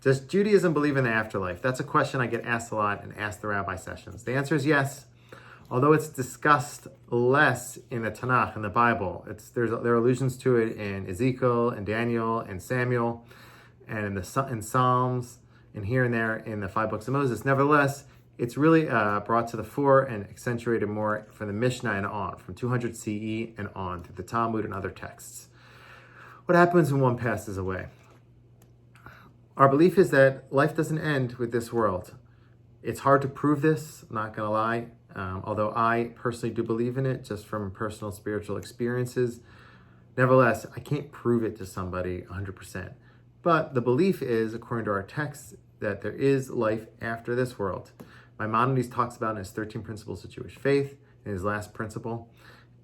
Does Judaism believe in the afterlife? That's a question I get asked a lot and asked the rabbi sessions. The answer is yes, although it's discussed less in the Tanakh, in the Bible. There are allusions to it in Ezekiel and Daniel and Samuel and in Psalms and here and there in the 5 books of Moses. Nevertheless, it's really brought to the fore and accentuated more from the Mishnah and on, from 200 CE and on, through the Talmud and other texts. What happens when one passes away? Our belief is that life doesn't end with this world. It's hard to prove this, I'm not gonna lie, although I personally do believe in it, just from personal spiritual experiences. Nevertheless, I can't prove it to somebody 100%. But the belief is, according to our texts, that there is life after this world. Maimonides talks about in his 13 Principles of Jewish Faith, in his last principle.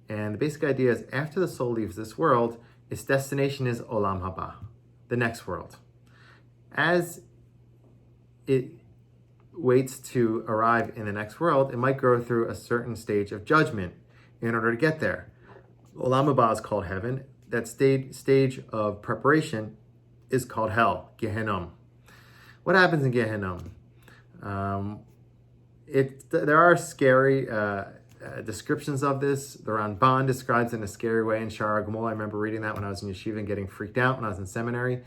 And the basic idea is, after the soul leaves this world, its destination is Olam Haba, the next world. As it waits to arrive in the next world, it might go through a certain stage of judgment in order to get there. Olam Haba is called heaven. That stage of preparation is called hell, Gehenna. What happens in Gehenna? There are scary descriptions of this. The Ramban describes it in a scary way in Shara Gmul. I remember reading that when I was in yeshiva and getting freaked out when I was in seminary.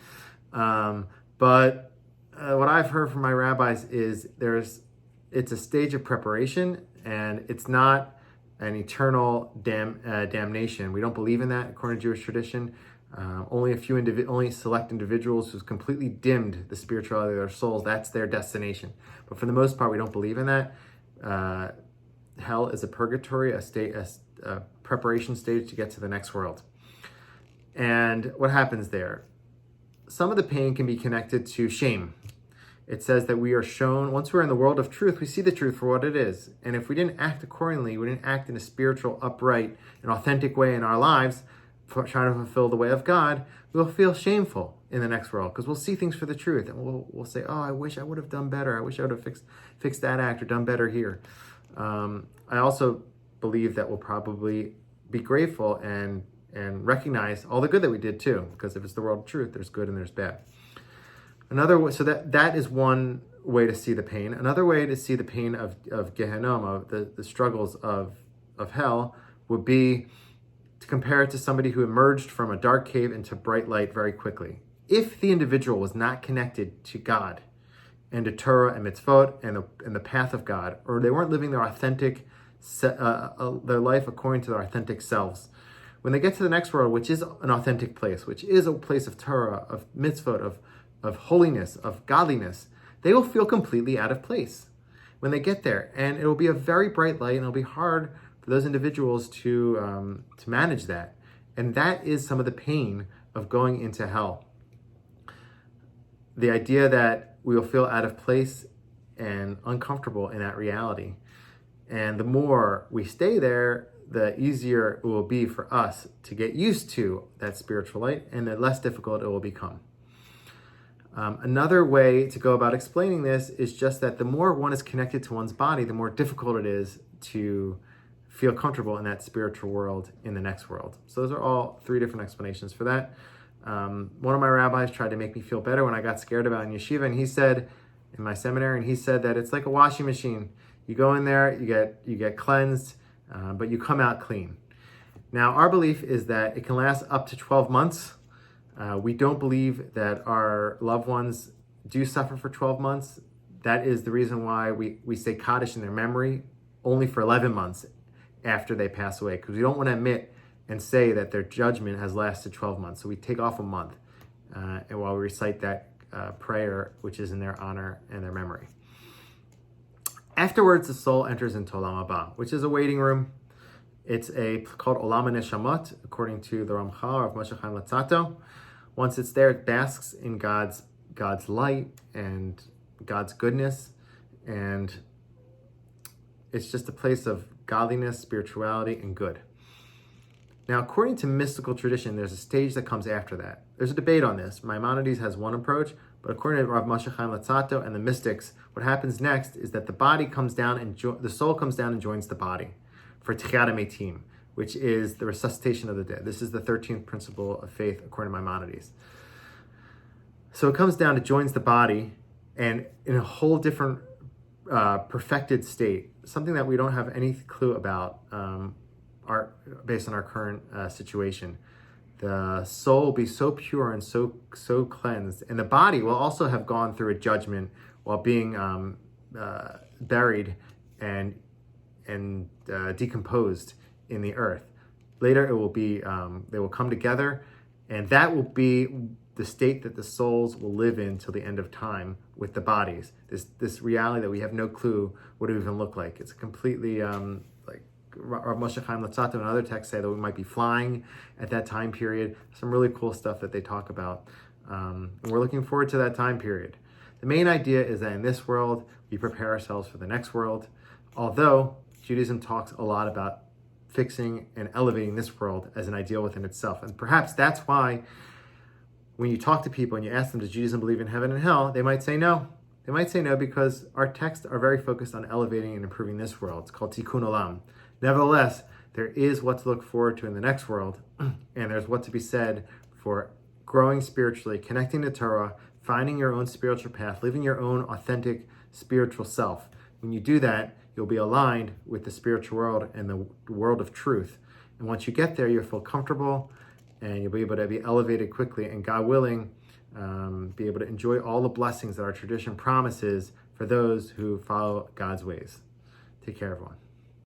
But what I've heard from my rabbis is it's a stage of preparation, and it's not an eternal damnation. We don't believe in that according to Jewish tradition. Only select individuals who've completely dimmed the spirituality of their souls, that's their destination. But for the most part, we don't believe in that. Hell is a purgatory, a preparation stage to get to the next world. And what happens there? Some of the pain can be connected to shame. It says that we are shown, once we're in the world of truth, we see the truth for what it is. And if we didn't act accordingly, we didn't act in a spiritual, upright, and authentic way in our lives, trying to fulfill the way of God, we'll feel shameful in the next world because we'll see things for the truth, and we'll say, oh, I wish I would have done better. I wish I would have fixed that act or done better here. I also believe that we'll probably be grateful and recognize all the good that we did too, because if it's the world of truth, there's good and there's bad. Another way, so that is one way to see the pain. Another way to see the pain of Gehenna, of the struggles of hell, would be to compare it to somebody who emerged from a dark cave into bright light very quickly. If the individual was not connected to God and to Torah and mitzvot and the path of God, or they weren't living their authentic, their life according to their authentic selves, when they get to the next world, which is an authentic place, which is a place of Torah, of mitzvot, of holiness, of godliness, they will feel completely out of place when they get there. And it will be a very bright light, and it'll be hard for those individuals to manage that. And that is some of the pain of going into hell. The idea that we will feel out of place and uncomfortable in that reality. And the more we stay there, the easier it will be for us to get used to that spiritual light, and the less difficult it will become. Another way to go about explaining this is just that the more one is connected to one's body, the more difficult it is to feel comfortable in that spiritual world in the next world. So those are all 3 different explanations for that. One of my rabbis tried to make me feel better when I got scared about in yeshiva, and he said, in my seminary, and he said that it's like a washing machine. You go in there, you get cleansed, but you come out clean. Now, our belief is that it can last up to 12 months. We don't believe that our loved ones do suffer for 12 months. That is the reason why we say Kaddish in their memory only for 11 months after they pass away, because we don't want to admit and say that their judgment has lasted 12 months. So we take off a month and while we recite that prayer, which is in their honor and their memory. Afterwards, the soul enters into Olam Haba, which is a waiting room. It's called Olam HaNeshamot, according to the Ramchal of Moshe Chaim Latzato. Once it's there, it basks in God's light and God's goodness, and it's just a place of godliness, spirituality, and good. Now, according to mystical tradition, there's a stage that comes after that. There's a debate on this. Maimonides has one approach, but according to Rav Moshe Chaim Latzato and the mystics, what happens next is that the body comes down and the soul comes down and joins the body for Techiyat HaMeitim, which is the resuscitation of the dead. This is the 13th principle of faith according to Maimonides. So it comes down, it joins the body, and in a whole different perfected state, something that we don't have any clue about based on our current situation. The soul will be so pure and so cleansed, and the body will also have gone through a judgment while being buried and decomposed in the earth. Later, it will be they will come together, and that will be the state that the souls will live in till the end of time with the bodies. This reality that we have no clue what it would even look like. It's completely like Rav Moshe Chaim Luzzatto and other texts say that we might be flying at that time period. Some really cool stuff that they talk about. And we're looking forward to that time period. The main idea is that in this world, we prepare ourselves for the next world. Although Judaism talks a lot about fixing and elevating this world as an ideal within itself. And perhaps that's why when you talk to people and you ask them, does Judaism believe in heaven and hell? They might say no. They might say no because our texts are very focused on elevating and improving this world. It's called Tikkun Olam. Nevertheless, there is what to look forward to in the next world, and there's what to be said for growing spiritually, connecting to Torah, finding your own spiritual path, living your own authentic spiritual self. When you do that, you'll be aligned with the spiritual world and the world of truth. And once you get there, you'll feel comfortable and you'll be able to be elevated quickly, and God willing, be able to enjoy all the blessings that our tradition promises for those who follow God's ways. Take care, everyone.